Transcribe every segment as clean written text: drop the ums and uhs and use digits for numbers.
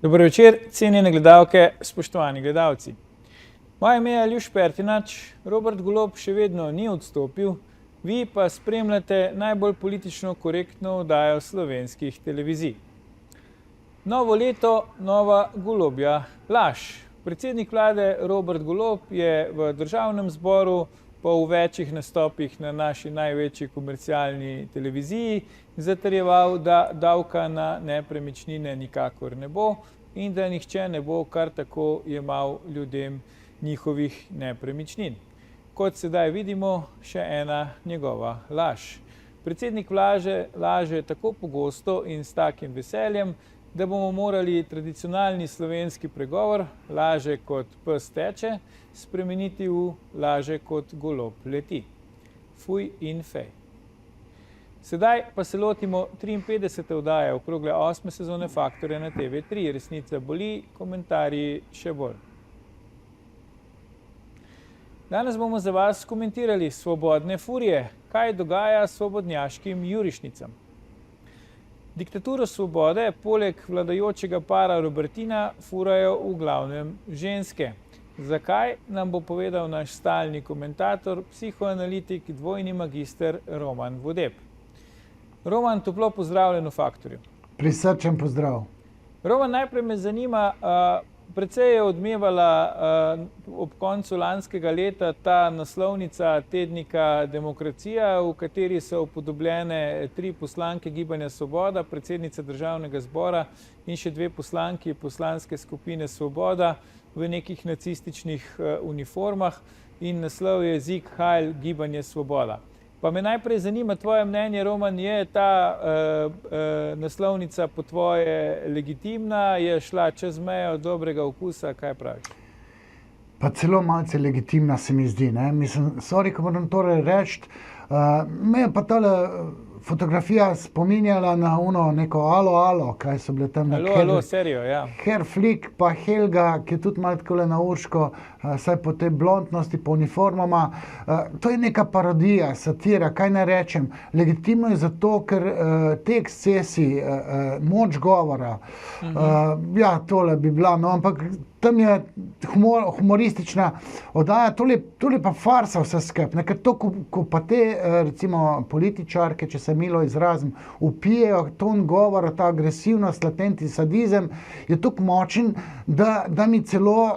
Dober večer, cenjene gledalke, spoštovani gledalci. Moje ime je Aljuš Pertinač, Robert Golob še vedno ni odstopil, vi pa spremljate najbolj politično korektno oddajo slovenskih televizij. Novo leto, nova golobja laž. Predsednik vlade Robert Golob je v državnem zboru po večjih nastopih na naši največji komercialni televiziji zatrjeval, da davka na nepremičnine nikakor ne bo in da nihče ne bo kar tako jemal ljudem njihovih nepremičnin. Kot sedaj vidimo, še ena njegova laž. Predsednik laže tako pogosto in s takim veseljem, da bomo morali tradicionalni slovenski pregovor laže kot pes teče spremeniti v laže kot golob leti. Fuj in fej. Sedaj pa se lotimo 53. oddaje okrogle 8. sezone Faktorja na TV3. Resnica boli, komentarji še bolj. Danes bomo za vas komentirali svobodne furije, kaj dogaja svobodnjaškim jurišnicam. Diktaturo svobode poleg vladajočega para Robertina furajo v glavnem ženske. Zakaj, nam bo povedal naš stalni komentator, psihoanalitik, dvojni magister Roman Vodeb. Roman, toplo pozdravljen v Faktorju. Prisrčen pozdrav. Roman, najprej me zanima, precej je odmevala ob koncu lanskega leta ta naslovnica tednika Demokracija, v kateri so upodobljene 3 poslanke Gibanja Svoboda, predsednica Državnega zbora in še 2 poslanki poslanske skupine Svoboda v nekih nacističnih uniformah in naslov je Sieg Heil Gibanje Svoboda. Pa me najprej zanima tvoje mnenje, Roman, je ta naslovnica po tvoje legitimna, je šla čez mejo dobrega okusa, kaj praviš? Pa celo malce legitimna se mi zdi, ne? Mislim, sorry, ko moram torej reči, me je pa tale fotografija spominjala na neko alo, kaj so bile tam. Alo, serijo, ja. Herr Flick pa Helga, ki je tudi malo takole na urško, saj po tej blondnosti, po uniformama. To je neka parodija, satira, kaj naj rečem. Legitimno je zato, ker te ekscesi, moč govora, ja, tole bi bila, no, ampak tam je humoristična oddaja, tole pa farsa vse skup. Ker to, ko pa te, recimo, političarke, če se milo izrazim, vpijejo ton govora, ta agresivnost, latentni sadizem, je tako močen, da mi celo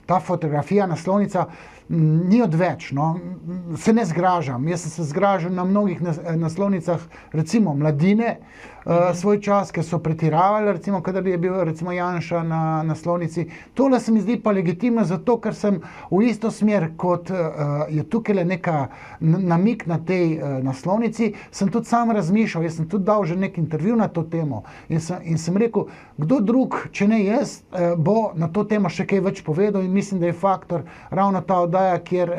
ta fotografija, naslovnica, ni odveč, no. Se ne zgražam. Jaz sem se zgražal na mnogih naslovnicah, recimo Mladine, svoj čas, ker so pretiravali, recimo, kadar je bil recimo Janša na naslovnici. Tole se mi zdi pa legitimno zato, ker sem v isto smer, kot je tukaj neka namik na tej naslovnici, sem tudi sam razmišljal, jaz sem tudi dal že nek intervju na to temo in sem rekel, kdo drug, če ne jaz, bo na to temo še kaj več povedal in mislim, da je Faktor ravno ta oddaja, kjer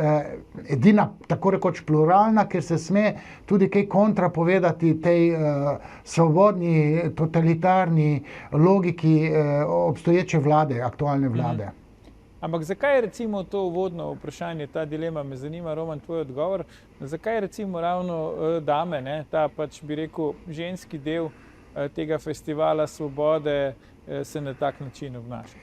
edina tako rekoč pluralna, ker se sme tudi kaj kontra povedati tej svobodni, totalitarni logiki obstoječe vlade, aktualne vlade. Ampak zakaj recimo to uvodno vprašanje, ta dilema me zanima, Roman, tvoj odgovor, zakaj recimo ravno dame, ne, ta pač bi rekel ženski del tega festivala svobode se na tak način obnaša?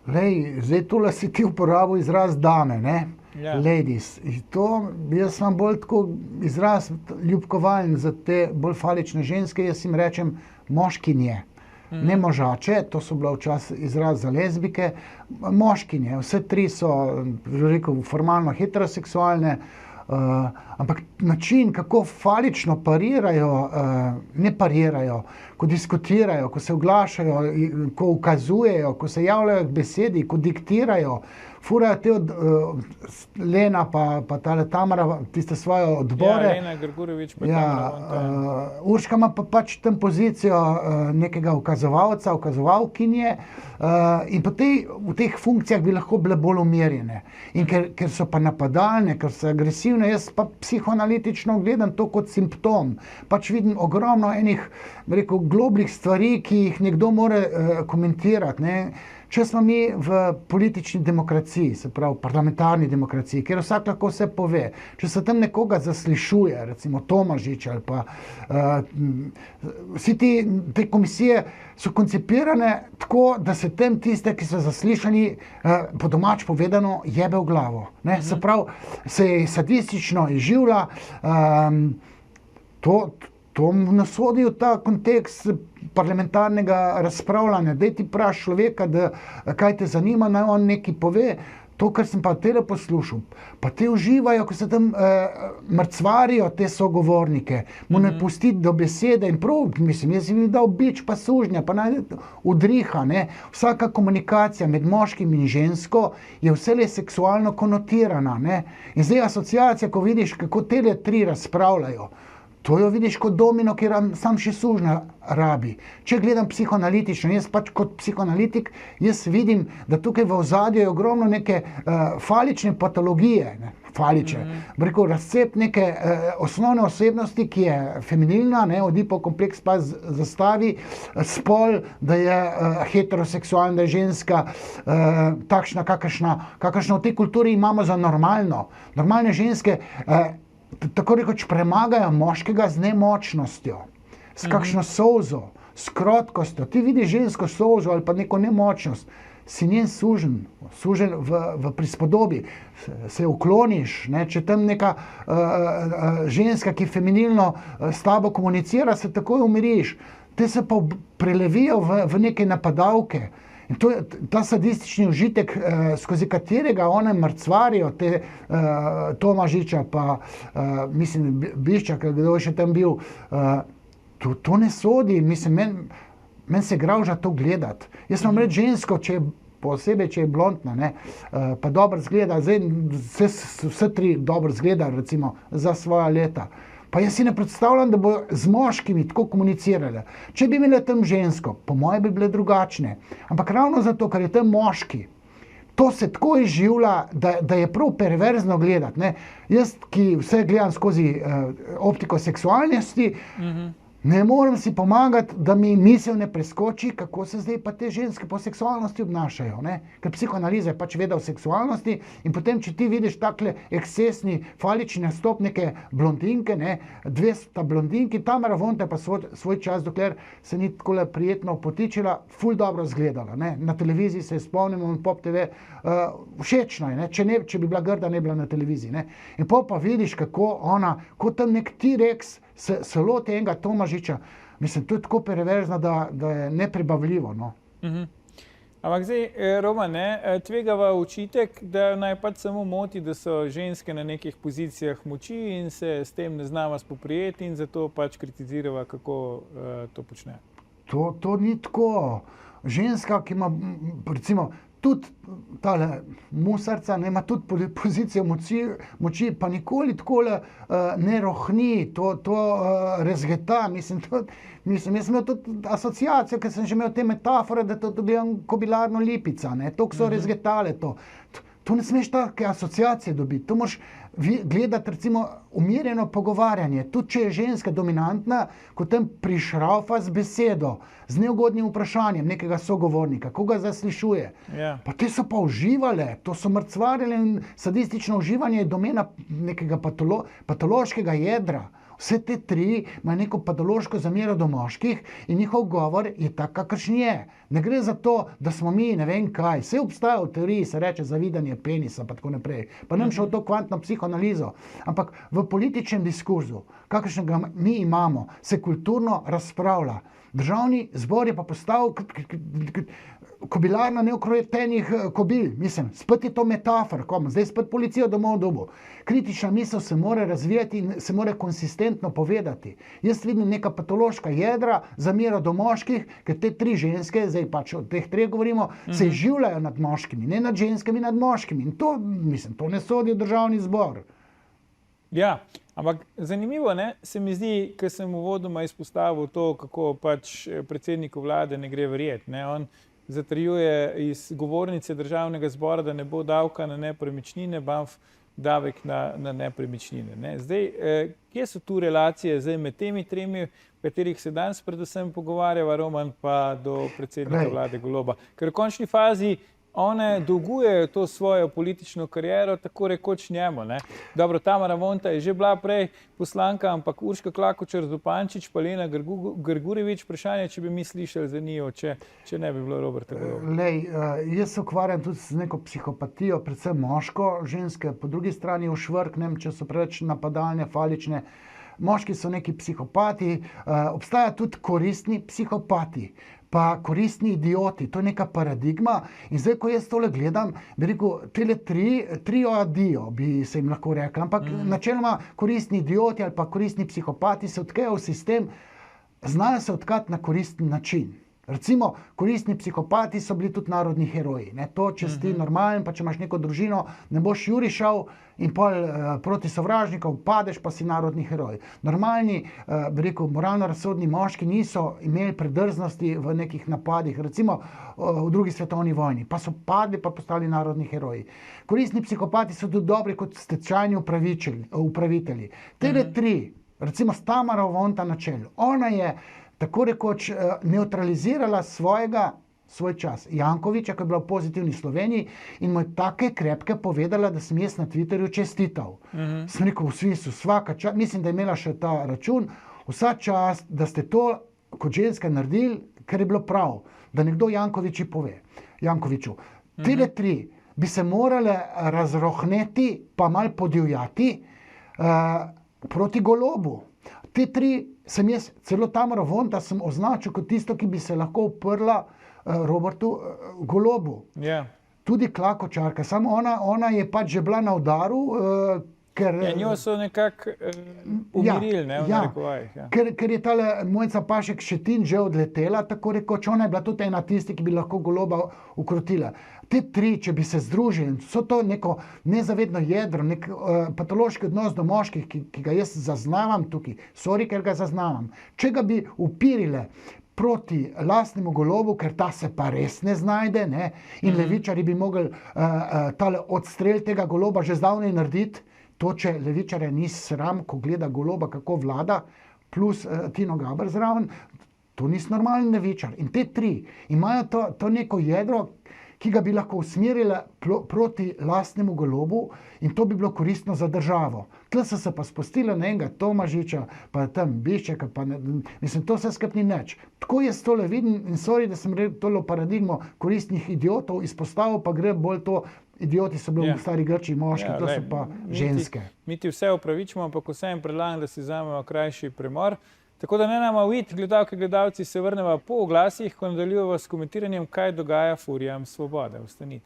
Lej, zdaj tole si ti uporabil izraz dame, ne? Ja. Ladies. To, jaz sem bolj tako izraz ljubkovalen za te bolj falične ženske, jaz jim rečem moškinje. Ne možače, to so bila včasih izraz za lezbike, moškinje. Vse 3 so, rekel, formalno heteroseksualne, ampak način, kako falično parirajo, ne parirajo, ko diskutirajo, ko se oglašajo, ko ukazujejo, ko se javljajo k besedi, ko diktirajo, furajo te Lena pa tale Tamara, tiste svoje odbore. Ja, Lena Grgurevič pa Tamara. Urška ima pa pač tam pozicijo nekega ukazovalca, ukazovalkinje in po v teh funkcijah bi lahko bile bolj umirjene. In ker so pa napadalne, ker so agresivne, jaz pa psihoanalitično gledam to kot simptom. Pač vidim ogromno enih, rekel, globlih stvari, ki jih nekdo more komentirati, ne. Če smo mi v politični demokraciji, se pravi parlamentarni demokraciji, kjer vsak lahko vse pove, če se tam nekoga zaslišuje, recimo Tomažič ali pa vsi te komisije so koncipirane tako, da se tem tiste, ki so zaslišani, po domač povedano, jebe v glavo. Ne? Se pravi, se je sadistično izživlja, to nas vodi v ta kontekst parlamentarnega razpravljanja. Daj ti vprašaj človeka, kaj te zanima, naj on nekaj pove. To, kar sem pa tele poslušal, pa te uživajo, ko se tam mrcvarijo te sogovornike, mu ne pusti do besede in prav, mislim, jaz bi dal bič pa sužnja, pa naj udriha, ne. Vsaka komunikacija med moškim in žensko je vselej seksualno konotirana, ne. In zdaj asociacija, ko vidiš, kako tele tri razpravljajo, to jo vidiš kot domino, kjer sam še sužnja rabi. Če gledam psihoanalitično, jaz pač kot psihoanalitik, jaz vidim, da tukaj v ozadju je ogromno neke falične patologije, ne, faliče, rekel, razcep neke osnovne osebnosti, ki je feminilna, ne, Oedipov kompleks pa zastavi spol, da je heteroseksualna, da je ženska takšna, kakršna v tej kulturi imamo za normalno. Normalne ženske tako rekoč premagajo moškega z nemočnostjo, s kakšno solzo, s krotkostjo. Ti vidiš žensko solzo ali pa neko nemočnost, si njen sužen v prispodobi, se ukloniš, ne? Če tam neka ženska, ki feminilno s tabo komunicira, se takoj umiriš. Te se pa prelevijo v neke napadalke. In to je ta sadistični užitek, skozi katerega one mrcvarijo, te Tomažiča, pa mislim, Biščak, kdo je še tam bil, to ne sodi, mislim, meni se gravža to gledati. Jaz sem reč žensko, posebej, če je blondna, ne, pa dobro zgleda, zdaj vse tri dobro zgleda, recimo, za svoja leta. Pa jaz si ne predstavljam, da bo z moškimi tako komunicirale. Če bi imele tam žensko, po moje bi bile drugačne. Ampak ravno zato, ker je tam moški, to se tako izživlja, da je prav perverzno gledati. Ne? Jaz, ki vse gledam skozi optiko seksualnosti, ne morem si pomagati, da mi misel ne preskoči, kako se zdaj pa te ženske po seksualnosti obnašajo. Ne? Ker psihoanaliza je pač veda o seksualnosti in potem, če ti vidiš takle ekscesni, falični nastop neke blondinke, ne? Dve sta blondinki, Tamara Vonta pa svoj čas, dokler se ni takole prijetno potičila, ful dobro zgledala. Ne? Na televiziji se spomnimo, Pop TV, všečna je, ne? Če bi bila grda, ne bila na televiziji. Ne? In pa vidiš, kako ona, kot tam nek T-Rex, se loti enega Tomažiča. Mislim, to je tako perverzno, da je neprebavljivo. No. Ampak zdaj, Roman, tvegava očitek, da naj pač samo moti, da so ženske na nekih pozicijah moči in se s tem ne znamo spoprijeti in zato pač kritizirava, kako to počne. To ni tako. Ženska, ki ima, recimo, tudi tale musarca, ima tudi pozicijo moči, pa nikoli takole ne rohni, to razgeta. Mislim, jaz sem imel tudi asociacijo, ker sem že imel te metafore, da to gledam kobilarno lipica, ne, to so razgetale to. To ne smeš take asociacije dobiti, to moraš gledati recimo umirjeno pogovarjanje. Tudi če je ženska dominantna, ko tam prišraufa z besedo, z neugodnim vprašanjem nekega sogovornika, ko ga zaslišuje. Ja. Pa te so pa uživale, to so mrcvarile in sadistično uživanje je domena nekega patološkega jedra. Vse te tri imajo neko patološko zamero do moških in njihov govor je tak, kakršen je. Ne gre za to, da smo mi ne vem kaj. Vse obstaja v teoriji, se reče zavidanje penisa pa tako naprej. Pa nam šel to kvantno psihoanalizo. Ampak v političnem diskurzu, kakršnega mi imamo, se kulturno razpravlja. Državni zbor je pa postal kobilarna neukrojetenih kobil. Mislim, spet je to metafora, zdaj spet policijo domov dobu. Kritična misel se mora razvijati in se mora konsistentno povedati. Jaz vidim neka patološka jedra, zamero do moških, ker te tri ženske, zdaj pač o teh treh govorimo, se izživljajo nad moškimi, ne nad ženskami, nad moškimi. In to, mislim, to ne sodi v državni zbor. Ja, ampak zanimivo, ne, se mi zdi, ker sem uvodoma izpostavil to, kako pač predsedniku vlade ne gre verjeti, ne, on zatrjuje iz govornice državnega zbora, da ne bo davka na nepremičnine, Banf davek na nepremičnine. Ne. Zdaj, kje so tu relacije zdaj med temi tremi, v katerih se danes predvsem pogovarjava, Roman, pa do predsednika vlade Goloba? Ker v končni fazi one dolgujejo to svojo politično kariero tako rekoč njemu. Ne. Dobro, Tamara Vonta je že bila prej poslanka, ampak Urška Klakočar Zupančič, pa Lena Grgurevič, vprašanje, če bi mi slišali za njo, če ne bi bilo Roberta Goloba. Lej, jaz se ukvarjam tudi z neko psihopatijo, predvsem moško, ženske po drugi strani ušvrknem, če so preveč napadalne, falične. Moški so neki psihopati, obstaja tudi koristni psihopati, pa koristni idioti. To je neka paradigma. In zdaj, ko jaz tole gledam, bi rekel, tele trio adio, bi se jim lahko rekla. Ampak načeloma koristni idioti ali pa koristni psihopati se odkejo v sistem, znajo se odkati na koristni način. Recimo, koristni psihopati so bili tudi narodni heroji. Ne? To, če si normalen, pa če imaš neko družino, ne boš jurišal in pol proti sovražnikov padeš, pa si narodni heroj. Normalni, bi rekel, moralno razsodni moški niso imeli predrznosti v nekih napadih, recimo v drugi svetovni vojni, pa so padli, pa postali narodni heroji. Koristni psihopati so tudi dobri kot stečajni upravitelji. Tele tri, recimo s Tamaro Vonta na čelu, ona je tako rekoč neutralizirala svoj čas. Jankovića, ko je bila v Pozitivni Sloveniji in mu je take krepke povedala, da sem jaz na Twitterju čestital. Sem rekel, v smislu, svaka čast, mislim, da je imela še ta račun, vsa čast, da ste to kot ženska naredili, ker je bilo prav, da nekdo Jankoviću. Tile tri bi se morale razrohneti, pa mal podivjati proti Golobu. Te tri sem jaz, celo Tamara Vonta sem označil kot tisto, ki bi se lahko uprla Robertu Golobu. Yeah. Tudi Klakočarka, samo ona je pač že bila na udaru, ker... Njo so nekako umirili, ne, v narekovajih. Ker je tale Mojca Pašek Šetin že odletela, tako rekoč, ona je bila tudi ena tisti, ki bi lahko Goloba ukrotila. Te tri, če bi se združili, so to neko nezavedno jedro, nek patološki odnos do moških, ki ga jaz zaznavam tukaj, ker ga zaznavam. Če ga bi upirile proti lastnemu Golobu, ker ta se pa res ne znajde, ne? In levičari bi mogli tale odstrel tega Goloba že zdavnaj narediti, to, če levičarja ni sram, ko gleda Goloba, kako vlada, plus Tino Gaber zraven, to nisi normalen levičar. In te tri imajo to neko jedro, ki ga bi lahko usmerile proti lastnemu Golobu in to bi bilo koristno za državo. Tle so se pa spustile na enega Tomažiča, pa tam Biščeka, pa mislim, to vse skupaj ni nič. Tako jaz tole vidim in sorry, da sem tole paradigmo koristnih idiotov izpostavil, pa gre bolj to, idioti so bili v stari Grčiji moški, to so pa ženske. Mi ti vse opravičimo, ampak vsem predlagam, da si vzamemo krajši premor. Tako da ne nama uiti, gledalke, gledalci, se vrneva po oglasih, ko nadaljujemo s komentiranjem, kaj dogaja furijam Svobode. Ostanite.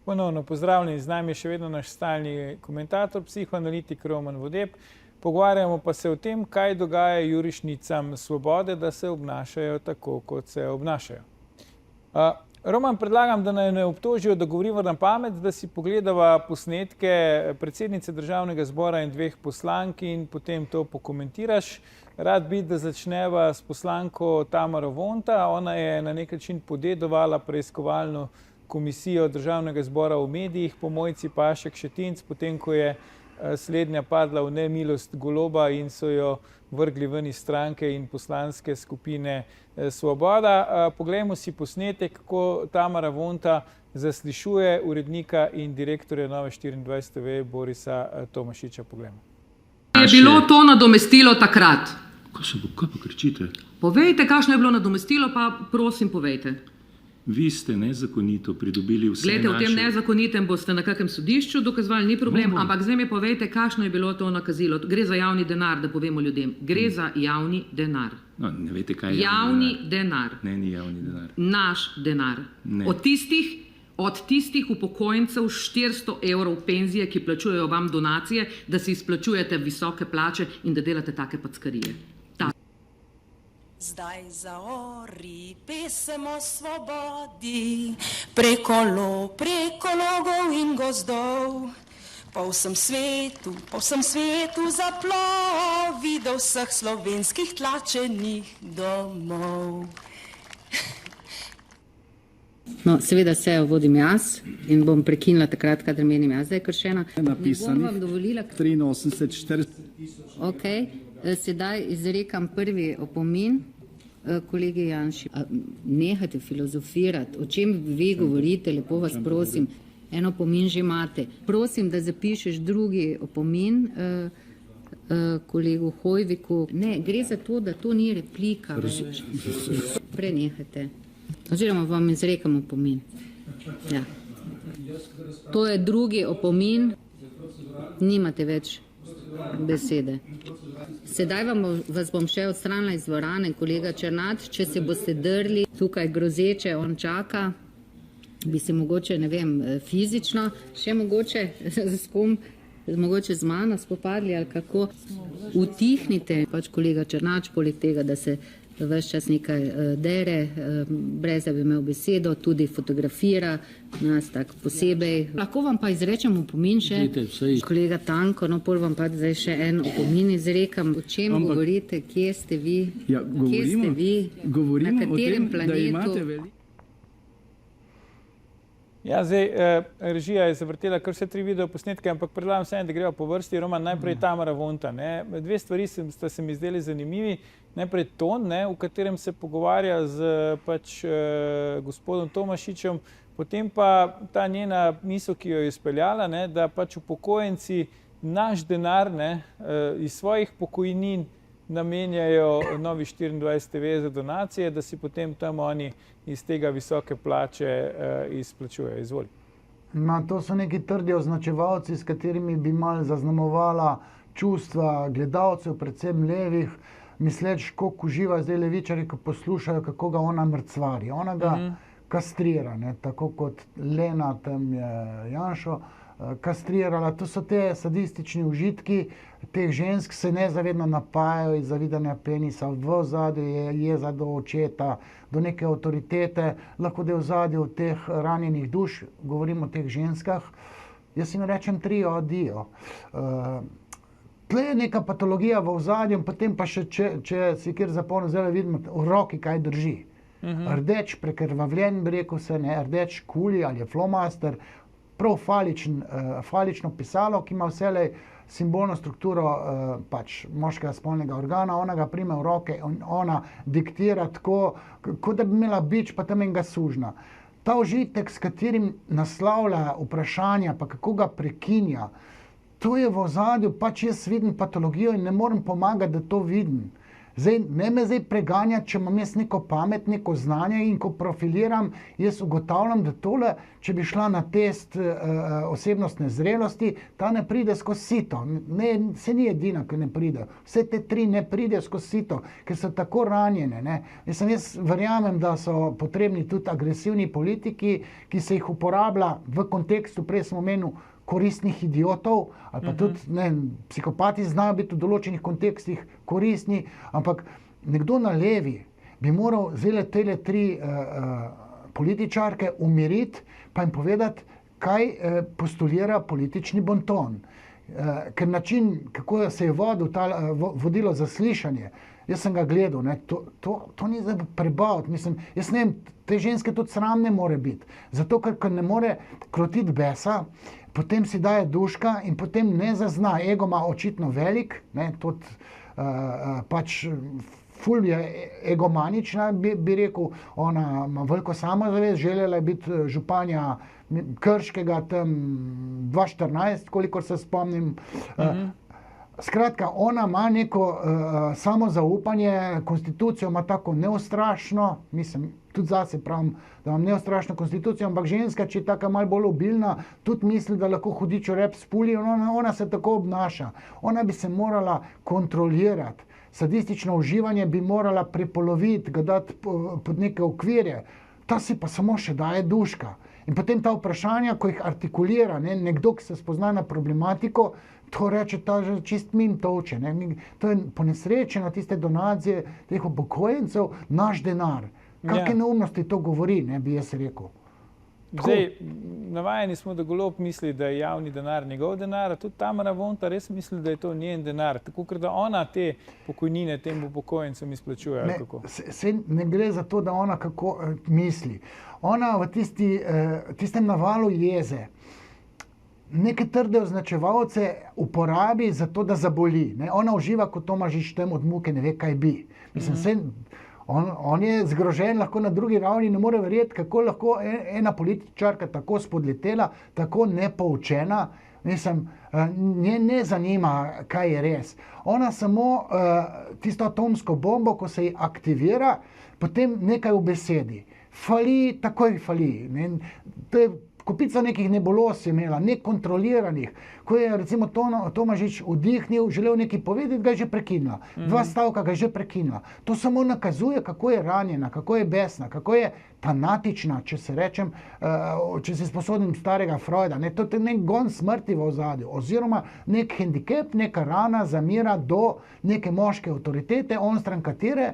Ponovno pozdravljeni, z nami je še vedno naš stalni komentator, psihoanalitik Roman Vodeb. Pogovarjamo pa se o tem, kaj dogaja jurišnicam Svobode, da se obnašajo tako, kot se obnašajo. Roman, predlagam, da naj ne obtožijo, da govorimo na pamet, da si pogledava posnetke predsednice Državnega zbora in dveh poslank in potem to pokomentiraš. Rad bi, da začneva s poslanko Tamaro Vonta. Ona je na nek način podedovala preiskovalno komisijo Državnega zbora v medijih po Mojci Pašek Šetinc, potem ko je slednja padla v nemilost Goloba in so jo vrgli ven iz stranke in poslanske skupine Svoboda. Poglejmo si posnetek, kako Tamara Vonta zaslišuje urednika in direktorja Nove24 TV Borisa Tomašiča. Poglejmo. Je bilo to nadomestilo takrat? Kaj pa kričite? Povejte, kakšno je bilo nadomestilo, pa prosim povejte. Vi ste nezakonito pridobili vse naše... Glejte, v tem nezakonitem boste na kakem sodišču dokazovali, ni problem, ampak zdaj mi povejte, kakšno je bilo to nakazilo. Gre za javni denar, da povemo ljudem. Gre za javni denar. No, ne veste, kaj je javni denar. Ne, ni javni denar. Naš denar. Ne. Od tistih upokojencev 400 evrov penzije, ki plačujejo vam donacije, da si izplačujete visoke plače in da delate take packarije. Zdaj zaori pesem o svobodi, preko logov in gozdov. Po vsem svetu zaplovi do vseh slovenskih tlačenih domov. No, seveda sejo vodim jaz in bom prekinila takrat, kadar menim jaz, da je kršena. Napisanih. Ne bom vam dovolila. 83, 40. Ok, sedaj izrekam prvi opomin kolegi Janši. Nehajte filozofirati, o čem vi govorite, lepo vas prosim. En opomin že imate. Prosim, da zapišeš drugi opomin kolegu Hojviku. Ne, gre za to, da to ni replika več. Prenehajte. Oziroma vam izrekam opomin. Ja. To je drugi opomin. Nimate več besede. Sedaj vas bom še odstranila iz dvorane, kolega Černač, če se boste drli tukaj grozeče, on čaka, bi se mogoče, ne vem, fizično, še mogoče s kom, mogoče z mano spopadli ali kako. Utihnite, pač kolega Černač, poleg tega, da se ves čas nekaj dere, brez da bi imel besedo, tudi fotografira nas tak posebej. Lahko vam pa izrečem opomin še, kolega Tanko, no pol vam pa zdaj še en opomin izrekam. O čem govorite, kje ste vi, Ja, kje ste vi, na govorimo o katerem tem, da imate planetu? veliko. Ja, zdaj režija je zavrtela kar vse 3 videoposnetke, ampak predlagam vseeno, da greva po vrsti. Roman, najprej Tamara Vonta. Ne. 2 stvari sta se mi zdeli zanimivi. Najprej ton, ne, v katerem se pogovarja z gospodom Tomašičem, potem pa ta njena misel, ki jo je izpeljala, ne, da pač upokojenci naš denar, ne, iz svojih pokojnin namenjajo Novi 24 TV za donacije, da si potem tam oni iz tega visoke plače izplačujejo. Izvoli. To so neki trdi označevalci, s katerimi bi malo zaznamovala čustva gledalcev, predvsem levih, misleč, koliko uživa zdaj levičarji, ko poslušajo, kako ga ona mrcvari. Ona ga kastrira, ne, tako kot Lena tam je Janšo kastrirala. To so te sadistični užitki teh žensk, se nezavedno napajajo iz zavidanja penisa. V ozadju je jeza do očeta, do neke avtoritete, lahko da je v ozadju teh ranjenih duš, govorimo o teh ženskah. Jaz jim rečem trio adijo. Tle je neka patologija v ozadju, potem pa še, če si kjer zapomnim, zdaj vidimo v roki, kaj drži. Rdeč, prekrvavljen, bi rekel se, ne, rdeč kuli ali je flomaster, prav falično pisalo, ki ima vselej simbolno strukturo pač moškega spolnega organa, ona ga prime v roke in ona diktira tako, kot da bi imela bič, pa tam enega sužna. Ta užitek, s katerim naslavlja vprašanja, pa kako ga prekinja, to je v ozadju, pač jaz vidim patologijo in ne morem pomagati, da to vidim. Zdaj, ne me zdaj preganjati, če imam jaz neko pamet, neko znanje in ko profiliram, jaz ugotavljam, da tole, če bi šla na test osebnostne zrelosti, ta ne pride skozi sito. Ne, se ni edina, ki ne pride. Vse te 3 ne pride skozi sito, ker so tako ranjene. Ne. Jaz verjamem, da so potrebni tudi agresivni politiki, ki se jih uporablja v kontekstu, prej smo omenili, koristnih idiotov, ali pa tudi psihopati znajo biti v določenih kontekstih koristni, ampak nekdo na levi bi moral zdaj tele 3 političarke umiriti, pa jim povedati, kaj postulira politični bonton. Ker način, kako se je vodilo zaslišanje, jaz sem ga gledal, ne, to ni za prebaviti. Mislim, jaz ne vem, te ženske tudi sram ne more biti. Zato, ker ne more krotiti besa, potem si daje duška in potem ne zazna. Ego ima očitno velik, ne, tudi pač ful je egomanična, bi rekel, ona ima veliko samozavest, želela je biti županja Krškega tam 2014, kolikor se spomnim. Skratka, ona ima neko samozaupanje, konstitucijo ima tako neustrašno, mislim, tudi zase pravim, da imam neustrašno konstitucijo, ampak ženska, če je taka malo bolj obilna, tudi misli, da lahko hudičo rep spuli, ona se tako obnaša. Ona bi se morala kontrolirati. Sadistično uživanje bi morala prepoloviti, ga dati pod neke okvirje. Ta si pa samo še daje duška. In potem ta vprašanja, ko jih artikulira nekdo, ki se spozna na problematiko, to reče, ta že čist mim toče. To je ponesrečeno, tiste donacije teh upokojencev, naš denar. Kakšne neumnosti to govori, bi jaz rekel. Zdaj, navajeni smo, da Golob misli, da je javni denar njegov denar, a tudi Tamara Vonta res misli, da je to njen denar, tako ker da ona te pokojnine tem upokojencem izplačuje. Ne gre za to, da ona kako misli. Ona v tistem navalu jeze neke trde označevalce uporabi za to, da zaboli. Ona uživa, kot Tomažič tam od muke ne ve, kaj bi. Mislim, On je zgrožen, lahko na drugi ravni ne more verjeti, kako lahko ena političarka tako spodletela, tako nepoučena. Mislim, nje ne zanima, kaj je res. Ona samo tisto atomsko bombo, ko se ji aktivira, potem nekaj v besedi. Fali, takoj fali. To je kupica nekih nebuloz je imela, nekontroliranih. Ko je recimo Tomažič vdihnil, želel nekaj povedati, ga je že prekinila. 2 stavka ga je že prekinila. To samo nakazuje, kako je ranjena, kako je besna, kako je fanatična, če se rečem, če se sposodim starega Freuda. To je nek gon smrti v ozadju, oziroma nek hendikep, neka rana zamira do neke moške avtoritete, onstran katere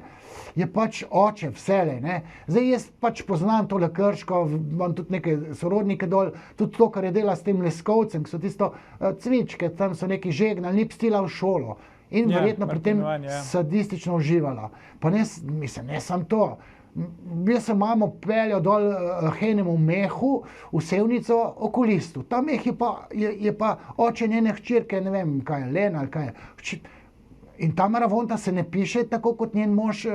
je pač oče vselej. Zdaj jaz pač poznam tole Krško, imam tudi neke sorodnike dol, tudi to, kar je dela s tem Leskovcem, ki so tisto cvičke, tam so neki žegnali, ni pstila v šolo. In verjetno pri tem sadistično uživala. Pa ne sam to. Jaz sem mamo peljal dol Henemu mehu v Sevnico okulistu. Ta meh je pa oče njene hčerke, ne vem kaj, Lena ali kaj je. In Tamara Vonta se ne piše tako kot njen mož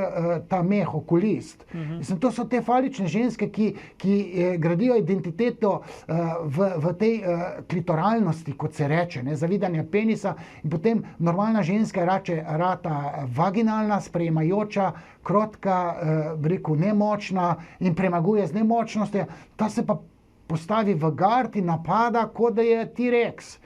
ta meh, okulist. Mislim, to so te falične ženske, ki gradijo identiteto v tej klitoralnosti, kot se reče, zavidanja penisa, in potem normalna ženska rata vaginalna, sprejemajoča, krotka, nemočna in premaguje z nemočnostjo. Ta se pa postavi v gard in napada, kot da je T-Rex.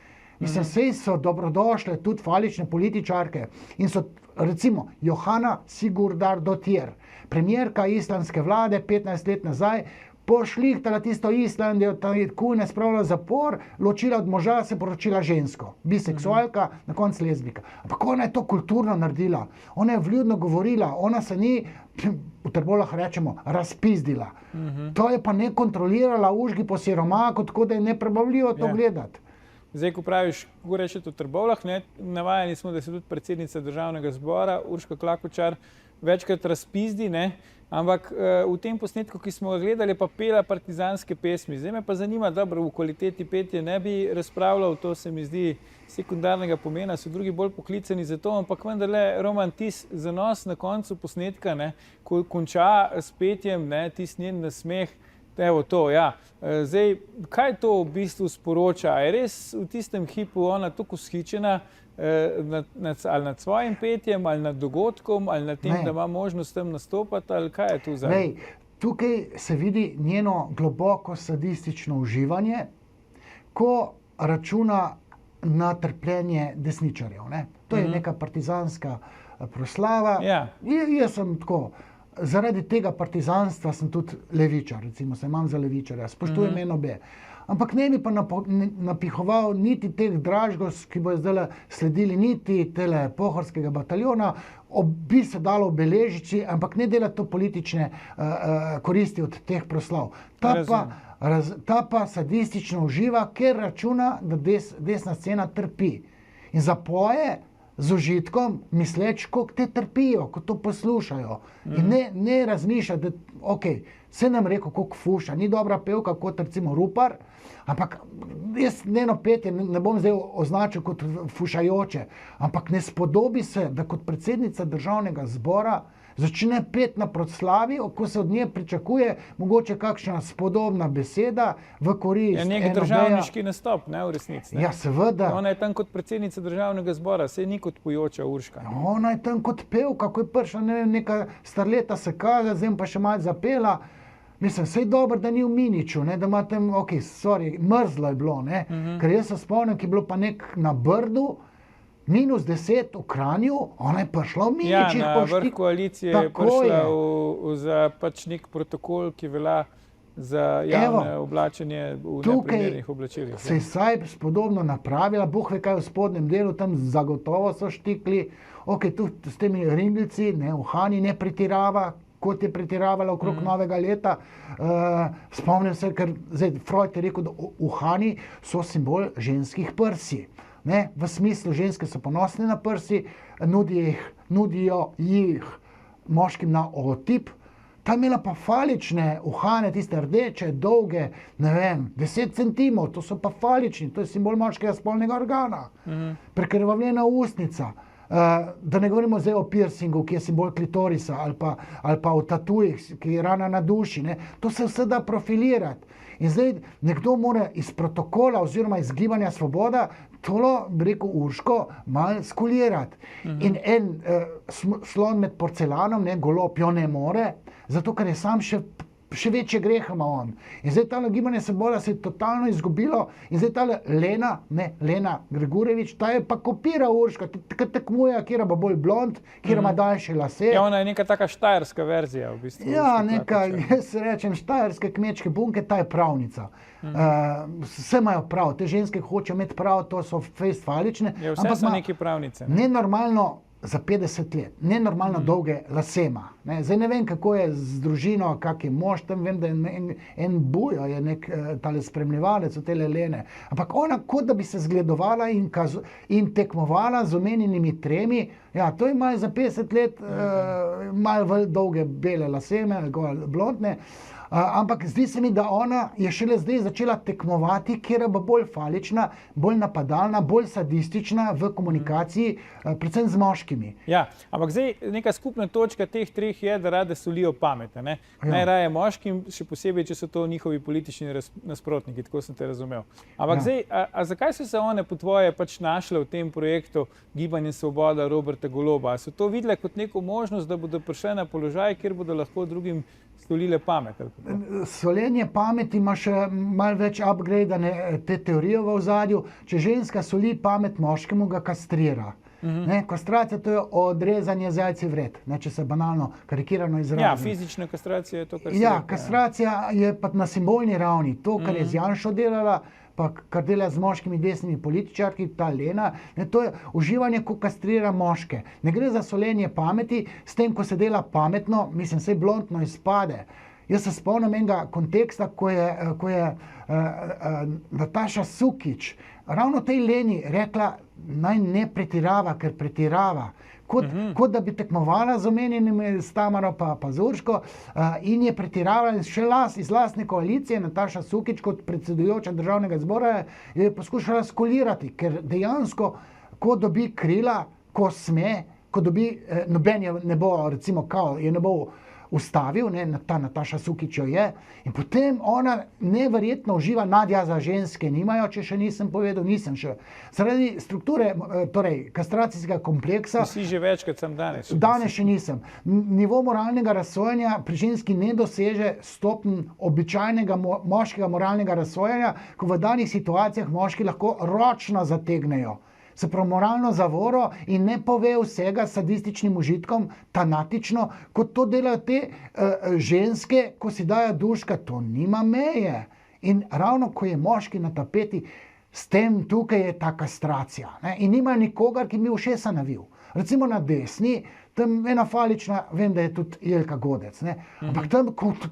Mislim, sej so dobrodošle tudi falične političarke in so recimo Johana Sigurdardottir, premijerka islandske vlade 15 let nazaj, pošlihtala tisto Islandijo, kune spravila zapor, ločila od moža, se poročila žensko, biseksualka, na koncu lezbika. Ampak ona je to kulturno naredila, ona je vljudno govorila, ona se ni, v Trbolah rečemo, razpizdila. To je pa ne kontrolirala užgi po siromaku, tako da je neprebavljivo to gledati. Zdaj, ko praviš, kako rečete v Trbovljah, navajeni smo, da se tudi predsednica Državnega zbora, Urška Klakočar, večkrat razpizdi, ampak v tem posnetku, ki smo ga gledali, pa pela partizanske pesmi. Zdaj me pa zanima, dobro, v kvaliteti petja ne bi razpravljal, to se mi zdi sekundarnega pomena, so drugi bolj poklicani za to, ampak vendarle, Roman, tis zanos na koncu posnetka, ko konča s petjem, tis njen nasmeh, evo to, ja. Zdaj, kaj to v bistvu sporoča? Je res v tistem hipu ona tako vzhičena ali nad svojim petjem, ali nad dogodkom, ali nad tem, da ima možnost tam nastopati, ali kaj je tu za? Tukaj se vidi njeno globoko sadistično uživanje, ko računa na trpljenje desničarjev. To je neka partizanska proslava. Jaz sem tako. Zaradi tega partizanstva sem tudi levičar, recimo se imam za levičarja, spoštujem eno obe. Ampak ne bi pa napihoval niti teh dražgos, ki bo zdaj sledili, niti tele pohorskega bataljona, bi se dalo obeležiti, ampak ne delati to politične koristi od teh proslav. Ta pa sadistično uživa, ker računa, da desna scena trpi. In zapoje z užitkom, misleč, koliko te trpijo, ko to poslušajo. In ne razmišlja, da se nam rekel, koliko fuša, ni dobra pevka kot recimo Rupar, ampak jaz njeno petje ne bom zdaj označil kot fušajoče, ampak ne spodobi se, da kot predsednica Državnega zbora začne peti na proslavi, ko se od nje pričakuje mogoče kakšna spodobna beseda v korist. Nek državniški nastop, v resnici. Ja, seveda. Ona je tam kot predsednica Državnega zbora, saj ni kot pojoča Urška. Ona je tam kot pevka, ko je prišla neka starleta se kaza, zdaj pa še malo zapela. Mislim, sej dobro, da ni v Miniču, da ima tam, mrzlo je bilo, ker jaz se spomnim, ki je bilo pa nek na Brdu, -10 v Kranju, ona je prišla v Miničih. Ja, na vrh koalicije je prišla za pač nek protokol, ki velja za javne oblačenje v neprimernih oblačilih. Se je Sajps podobno napravila, Bog ve kaj v spodnjem delu, tam zagotovo so štikli, ok, tu s temi ringlici, ne, Uhani ne pretirava, kot je pretiravala okrog novega leta. Spomnim se, ker zdaj Freud je rekel, da Uhani so simbol ženskih prsi. Ne, v smislu, ženske so ponosne na prsi, nudijo jih moškim na otip. Ta imela pa falične uhane, tiste rdeče, dolge, ne vem, 10 centimov, to so pa falični, to je simbol moškega spolnega organa. Prekrvavljena ustnica. Da ne govorimo zdaj o piercingu, ki je simbol klitorisa, ali pa o tatujih, ki je rana na duši. Ne. To se vse da profilirati. In zdaj nekdo mora iz protokola oziroma iz Gibanja Svoboda tolo, bi rekel Urško, malo skulirati. In en slon med porcelanom, ne, golob jo ne more, zato ker je sam še večje grehe ima on. In zdaj tale Gibanje Svoboda se je totalno izgubilo in zdaj tale Lena Gregurevič, ta je pa kopira Urška, tekmuje, kjera bo bolj blond, kjera ima daljše lase. Ja, ona je neka taka štajerska verzija v bistvu. Ja, neka, jaz rečem, štajerske kmečke bunke, ta je pravnica. Vse imajo prav, te ženske hočejo imeti prav, to so fejst falične. Ja, vse so neki pravnice. Nenormalno za 50 let, nenormalno dolge lase ima. Zdaj ne vem, kako je z družino, kak je mož, tam vem, da je en bujo, je nek tale spremljevalec v tele Lene. Ampak ona kot da bi se zgledovala in tekmovala z omenjenimi tremi, ja, to ima za 50 let malo dolge bele lase, blondne. Ampak zdi se mi, da ona je šele zdaj začela tekmovati, kjer bo bolj falična, bolj napadalna, bolj sadistična v komunikaciji, predvsem z moškimi. Ja, ampak zdaj neka skupna točka teh treh je, da rade solijo pamete. Ne? Najraje moškim, še posebej, če so to njihovi politični nasprotniki, tako sem te razumel. Ampak zdaj, zakaj so se one po tvoje pač našle v tem projektu Gibanje Svoboda Roberta Goloba? So to videle kot neko možnost, da bodo prišle na položaj, kjer bodo lahko drugim solile pamet? Solenje pameti ima še malo več upgradane te teorije v ozadju. Če ženska soli pamet moškemu, ga kastrira. Kastracija to je odrezanje zajci vred, če se banalno karikirano izrazim. Ja, fizična kastracija je to, kar se ja, kastracija je pa na simbolni ravni. To, kar je z Janšo delala, pa kar dela z moškimi desnimi političarki, ta Lena, to je uživanje, ko kastrira moške. Ne gre za solenje pameti, s tem, ko se dela pametno, mislim, sej blondno izpade. Jaz se spomnim enega konteksta, ko je Nataša Sukič ravno tej Leni rekla, naj ne pretirava, ker pretirava. Kot da bi tekmovala z omenjenimi s Tamaro pa z Urško in je pretiravala še iz lastne koalicije. Nataša Sukič kot predsedujoča državnega zbora je poskušala skolirati, ker dejansko, ko dobi krila, ko sme, ko dobi, noben je ne bo, recimo, je ne bo ustavil, ta Nataša Sukič jo je, in potem ona neverjetno uživa, Nadja za ženske nimajo, če še nisem povedal, nisem še. Zaradi strukture, torej kastracijskega kompleksa. Si že večkrat sem danes. Danes še nisem. Nivo moralnega razsojanja pri ženski ne doseže stopenj običajnega moškega moralnega razsojanja, ko v danih situacijah moški lahko ročno zategnejo. Se pravi, moralno zavoro in ne pove vsega sadističnim užitkom, tanatično, kot to delajo te ženske, ko si dajo duška, to nima meje. In ravno, ko je moški na tapeti, s tem tukaj je ta kastracija. In nima nikogar, ki mi ušesa navil. Recimo na desni, tam ena falična, vem, da je tudi Jelka Godec. Ampak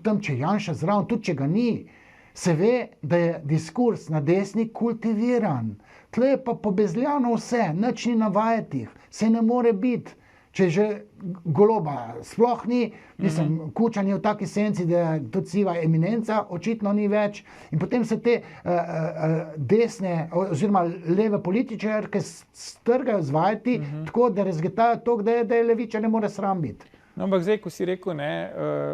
tam, če Janša zraven, tudi če ga ni, se ve, da je diskurs na desni kultiviran. Tle je pa pobezljano vse, nič ni navajati, se ne more biti. Če že Goloba sploh ni, mislim, Kučan je v taki senci, da je tudi siva eminenca, očitno ni več. In potem se te desne oziroma leve političarke strgajo z vajeti, tako da razgetajo to, da je leviča ne more sram biti. No, ampak zdaj, ko si rekel,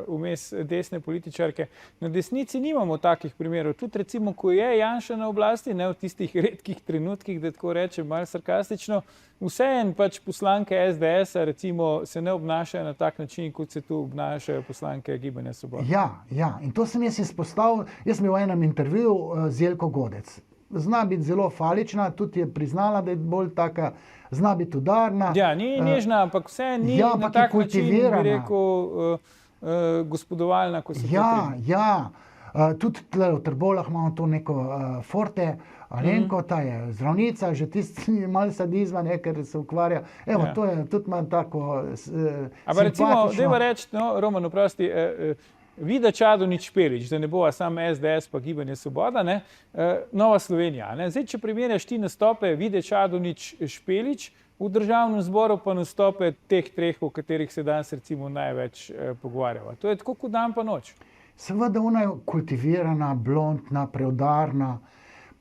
vmes desne političarke, na desnici nimamo takih primerov. Tudi recimo, ko je Janša na oblasti, v tistih redkih trenutkih, da tako rečem, malo sarkastično, vseeno pač poslanke SDS-a recimo se ne obnašajo na tak način, kot se tu obnašajo poslanke Gibanja Svoboda. Ja, in to sem jaz izpostavil. Jaz sem bil v enem intervjuju z Jelko Godec. Zna biti zelo falična, tudi je priznala, da je bolj taka, zna biti udarna. Ja, ni nežna, ampak vse ni na tak način, bi rekel, gospodovalna, ko se potem. Ja. Tudi tle v Trbovljah imamo to neko Forte, Alenko, ta je zdravnica, že tisti malo sadizma, ne, ker se ukvarja. Evo, to je tudi malo tako Ampak recimo, simpatično. dajmo reči, no, Roman, oprosti, Vida Čadonič Špelič, da ne bova samo SDS pa Gibanje Svoboda, ne, Nova Slovenija. Ne. Zdaj, če primerjaš ti nastope Vide Čadonič Špelič v državnem zboru, pa nastope teh treh, o katerih se danes recimo največ pogovarjava. To je tako kot dan pa noč. Seveda ona je kultivirana, blondna, preudarna,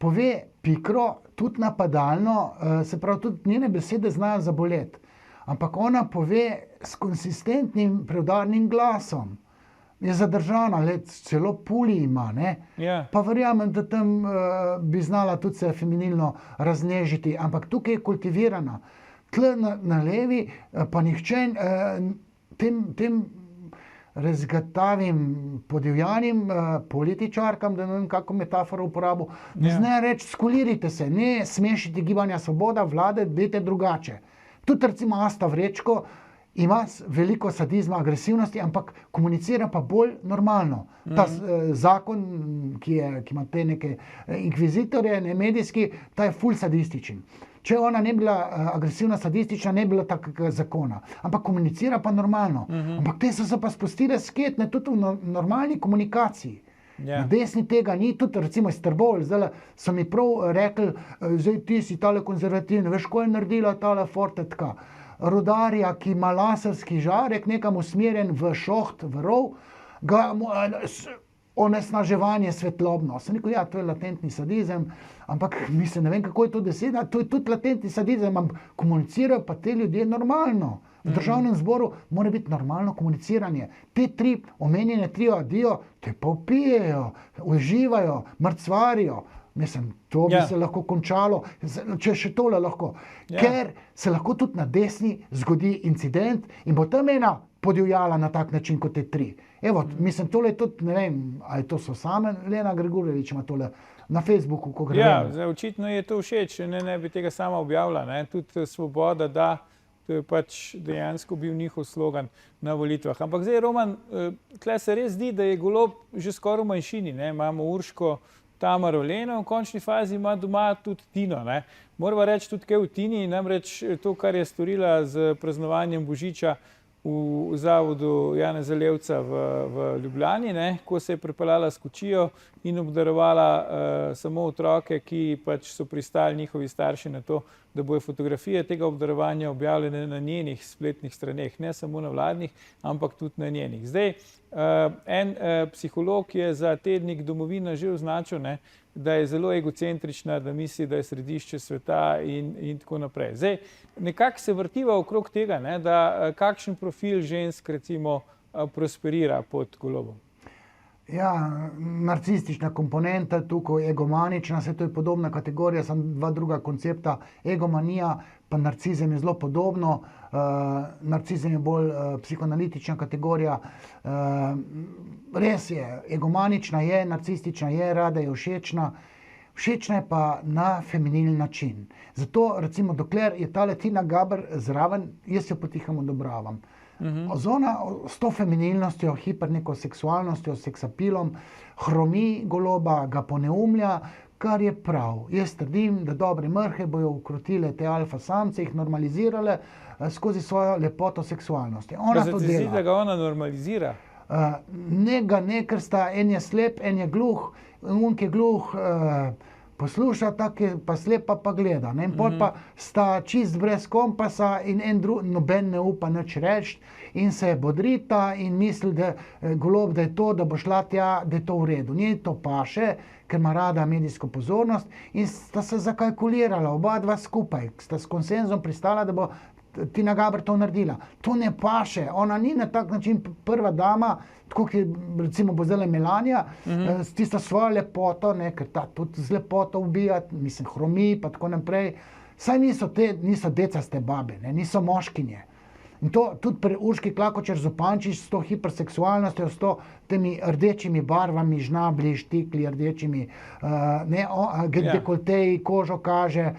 pove pikro, tudi napadalno, se pravi, tudi njene besede znajo zaboleti. Ampak ona pove s konsistentnim, preudarnim glasom. Je zadržana, celo puli ima, ne? Ja. Pa verjamem, da tam bi znala tudi se feminilno raznežiti, ampak tukaj je kultivirana. Tle na levi pa nihče tem razgatavim, podivjanim političarkam, da ne vem, kako metaforo uporabo, ne zna reči, skulirite se, ne smešiti Gibanja Svoboda, vlade, dajte drugače. Tudi recimo Asta Vrečko ima veliko sadizma, agresivnosti, ampak komunicira pa bolj normalno. Ta zakon, ki ima te neke inkvizitorje, ne medijski, ta je ful sadističen. Če ona ne bila agresivna, sadistična, ne bila takega zakona. Ampak komunicira pa normalno. Ampak te so se pa spustile sketne tudi v normalni komunikaciji. Na desni tega ni, tudi recimo iz Trbovlj, zdaj so mi prav rekli, zdaj ti si tale konzervativni, veš, ko je naredila tale Forte taka. Rudarja, ki ima laserski žarek nekam usmerjen v šoht, v rov, ga onesnaževanje svetlobno. Sem rekel, ja, to je latentni sadizem, ampak mislim, ne vem, kako je to beseda, to je tudi latentni sadizem, ampak komunicirajo pa te ljudje normalno. V državnem zboru mora biti normalno komuniciranje. Te tri omenjene trio adijo, te pa upijejo, uživajo, mrcvarijo. Mislim, to bi se lahko končalo, če še tole lahko. Ker se lahko tudi na desni zgodi incident in bo tam ena podivjala na tak način kot te tri. Evo, mislim, tole je tudi, ne vem, ali to so same Lena Grgurevič ima tole na Facebooku, ko gre. Ja, zdaj, očitno je to všeč, ne bi tega sama objavila, ne. Tudi Svoboda, da, to je pač dejansko bil njihov slogan na volitvah. Ampak zdaj, Roman, tle se res zdi, da je Golob že skoraj v manjšini, ne. Imamo Urško, Tamaro Leno, v končni fazi ima doma tudi Tino, ne. Morava reči tudi kaj v Tini, namreč to, kar je storila z praznovanjem Božiča v zavodu Janeza Levca v Ljubljani, ne, ko se je pripeljala s kočijo in obdarovala samo otroke, ki pač so pristali njihovi starši na to, da bojo fotografije tega obdarovanja objavljene na njenih spletnih straneh, ne samo na vladnih, ampak tudi na njenih. Zdaj, en psiholog je za tednik Domovina že označil, ne, da je zelo egocentrična, da misli, da je središče sveta in tako naprej. Zdaj, nekako se vrtiva okrog tega, ne, da kakšen profil žensk recimo prosperira pod Golobom. Ja, narcistična komponenta, tukaj egomanična, vse to je podobna kategorija, samo dva druga koncepta. Egomanija pa narcizem je zelo podobno. Narcizem je bolj psihoanalitična kategorija. Res je, egomanična je, narcistična je, rada je všečna. Všečna je pa na feminilni način. Zato, recimo, dokler je tale Tina Gaber zraven, jaz jo potiham odobravam. Ona s to feminilnostjo, hiper neko seksualnostjo, seksapilom, hromi Goloba, ga poneumlja, kar je prav. Jaz trdim, da dobre mrhe bojo ukrotile te alfa samce, jih normalizirale skozi svojo lepoto seksualnosti. Ona to dela. Zdi, da ga ona normalizira? Ne, ker sta en je slep, en je gluh, on ki je gluh posluša, tak je pa slepa pa gleda. Ne? In pol pa sta čist brez kompasa in noben ne upa nič reči in se bodrita in misli, da Golob, da je to, da bo šla tja, da je to v redu. Njej to paše, ker ima rada medijsko pozornost in sta se zakalkulirala, oba dva skupaj, sta s konsenzom pristala, da bo Tina Gaber to naredila. To ne paše, ona ni na tak način prva dama, tako kot recimo bo zdaj Melania, s tisto svojo lepoto, ne, ker ta tudi z lepoto ubija, mislim, hromi pa tako naprej. Saj niso decaste babe, ne, niso moškinje. In to tudi pri Urški Klakočar Zupančič s to hiperseksualnostjo, s temi rdečimi barvami, žnabli, štikli, rdečimi, dekolteji, kožo kaže,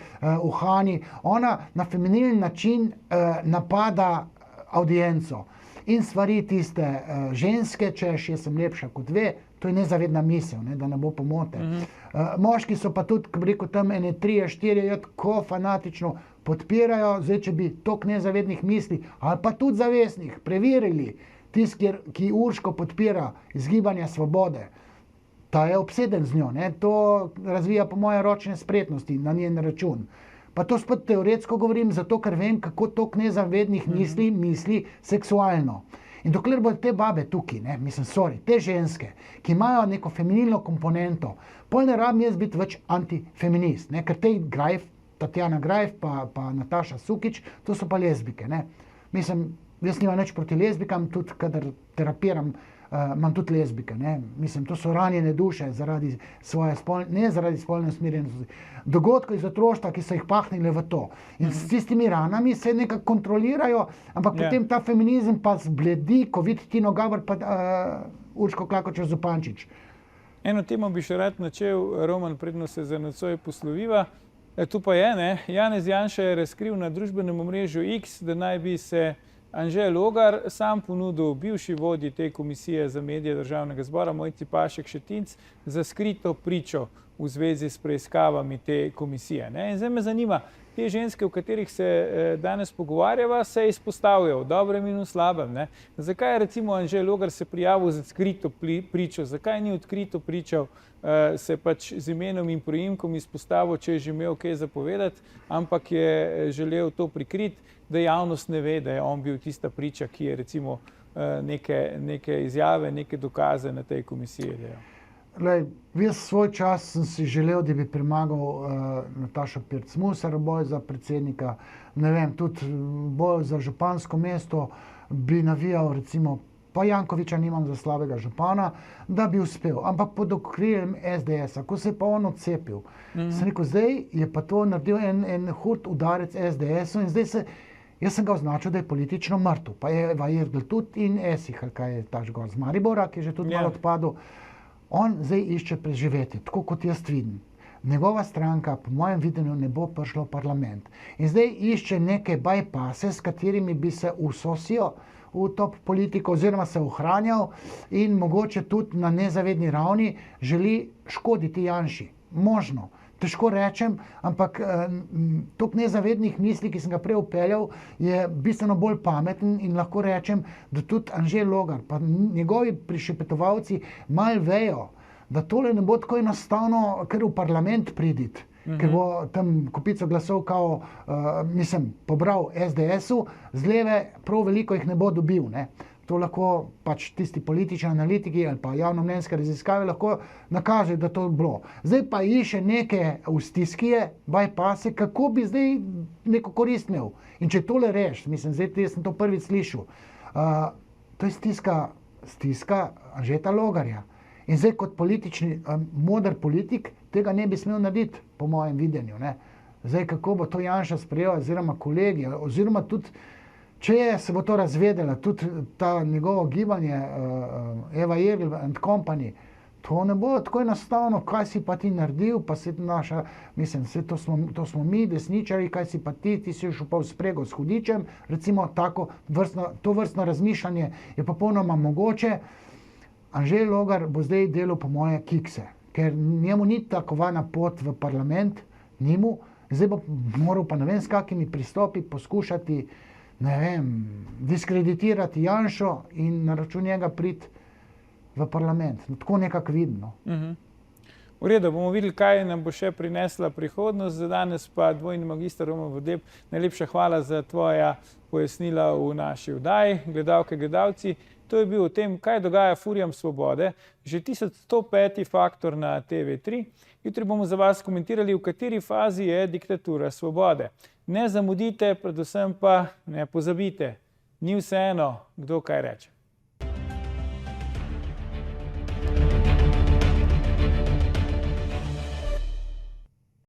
uhani. Ona na feminilni način napada audienco in stvari tiste ženske, češ, jaz sem lepša kot ve, To je nezavedna misel, ne, da ne bo pomote. Moški so pa tudi, ko bi rekel, tam ene 3-4, tako fanatično podpirajo, zdaj, če bi toliko nezavednih misli, ali pa tudi zavestnih, preverili, tisti, ki Urško podpira iz Gibanja Svobode, ta je obseden z njo, ne, to razvija po moje ročne spretnosti na njen račun. Pa to spet teoretsko govorim, zato ker vem, kako toliko nezavednih misli seksualno. In dokler bodo te babe tukaj, ne, mislim, te ženske, ki imajo neko feminilno komponento, pol ne rabim jaz biti več antifeminist, ne, ker tej Grajf, Tatjana Grajf pa Nataša Sukič, to so pa lezbike, ne. Mislim, jaz nimam nič proti lezbikam, tudi kadar terapiram, imam tudi lezbike, ne. Mislim, to so ranjene duše zaradi svoje ne zaradi spolne usmerjenosti, dogodkov iz otroštva, ki so jih pahnile v to. In s tistimi ranami se nekako kontrolirajo, ampak potem ta feminizem pa zbledi, ko vidi Tino Gaber pa Urško Klakočar Zupančič. Eno temo bi še rad načel, Roman, predno se za nocoj posloviva. Tu pa je, ne, Janez Janša je razkril na družbenem omrežju X, da naj bi se Anže Logar sam ponudil bivši vodji te komisije za medije Državnega zbora, Mojci Pašek Šetinc, za skrito pričo v zvezi s preiskavami te komisije. Ne? In zdaj me zanima, te ženske, o katerih se danes pogovarjava, se izpostavljajo v dobrem in v slabem. Ne? Zakaj je recimo Anže Logar se prijavil za skrito pričo, zakaj ni odkrito pričal, se pač z imenom in priimkom izpostavil, če je že imel kaj zapovedati, ampak je želel to prikriti, da javnost ne ve, da je on bil tista priča, ki je recimo neke izjave, neke dokaze na tej komisiji dejal. Glej, jaz svoj čas sem si želel, da bi premagal Natašo Pirc Musar, boj za predsednika, ne vem, tudi boj za župansko mesto bi navijal, recimo, pa Jankoviča nimam za slabega župana, da bi uspel, ampak pod okriljem SDS-a, ko se je pa on odcepil. Sem rekel, zdaj je pa to naredil en hud udarec SDS-u in zdaj jaz sem ga označil, da je politično mrtev. Pa je Vajgl tudi in Esih, kaj je taž gor z Maribora, ki je že tudi malo odpadel. On zdaj išče preživeti, tako kot jaz vidim. Njegova stranka, po mojem videnju, ne bo prišla v parlament. In zdaj išče neke bypasse, s katerimi bi se usosil v top politiko oziroma se ohranjal in mogoče tudi na nezavedni ravni želi škoditi Janši. Možno. Težko rečem, ampak toliko nezavednih misli, ki sem ga prej upeljal, je bistveno bolj pameten in lahko rečem, da tudi Anže Logar pa njegovi prišepetovalci malo vejo, da tole ne bo tako enostavno, ker v parlament priditi, ker bo tam kupico glasov kao, pobral SDS-u, z leve prav veliko jih ne bo dobil, ne. To lahko pač tisti politični analitiki ali pa javnomnenjske raziskave lahko nakažejo, da to bilo. Zdaj pa išče neke vstiskije, bypasse, kako bi zdaj neko korist imel. In če tole reš, zdaj sem to prvič slišal, to je stiska Anžeta Logarja. In zdaj kot politični, moder politik tega ne bi smel narediti, po mojem videnju, ne. Zdaj, kako bo to Janša sprejel, oziroma kolegi, oziroma tudi če se bo to razvedela, tudi ta njegovo gibanje, Eva Irgl and Company, to ne bo tako enostavno, kaj si pa ti naredil, pa se naša, to smo mi, desničari, kaj si pa ti si šel pa v sprego s hudičem, recimo to vrstno razmišljanje je popolnoma mogoče. Anže Logar bo zdaj delal po moje kikse, ker njemu ni takovana pot v parlament, njemu, zdaj bo moral pa ne vem s kakimi pristopi poskušati, ne vem, diskreditirati Janšo in na račun njega priti v parlament. Tako nekako vidno. V redu, bomo videli, kaj nam bo še prinesla prihodnost. Za danes pa dvojni magister Roman Vodeb, najlepša hvala za tvoja pojasnila v naši oddaji. Gledalke, gledalci, to je bil o tem, kaj dogaja Furijam Svobode, že 1105. Faktor na TV3. Jutri bomo za vas komentirali, v kateri fazi je diktatura svobode. Ne zamudite, predvsem pa ne pozabite. Ni vseeno, kdo kaj reče.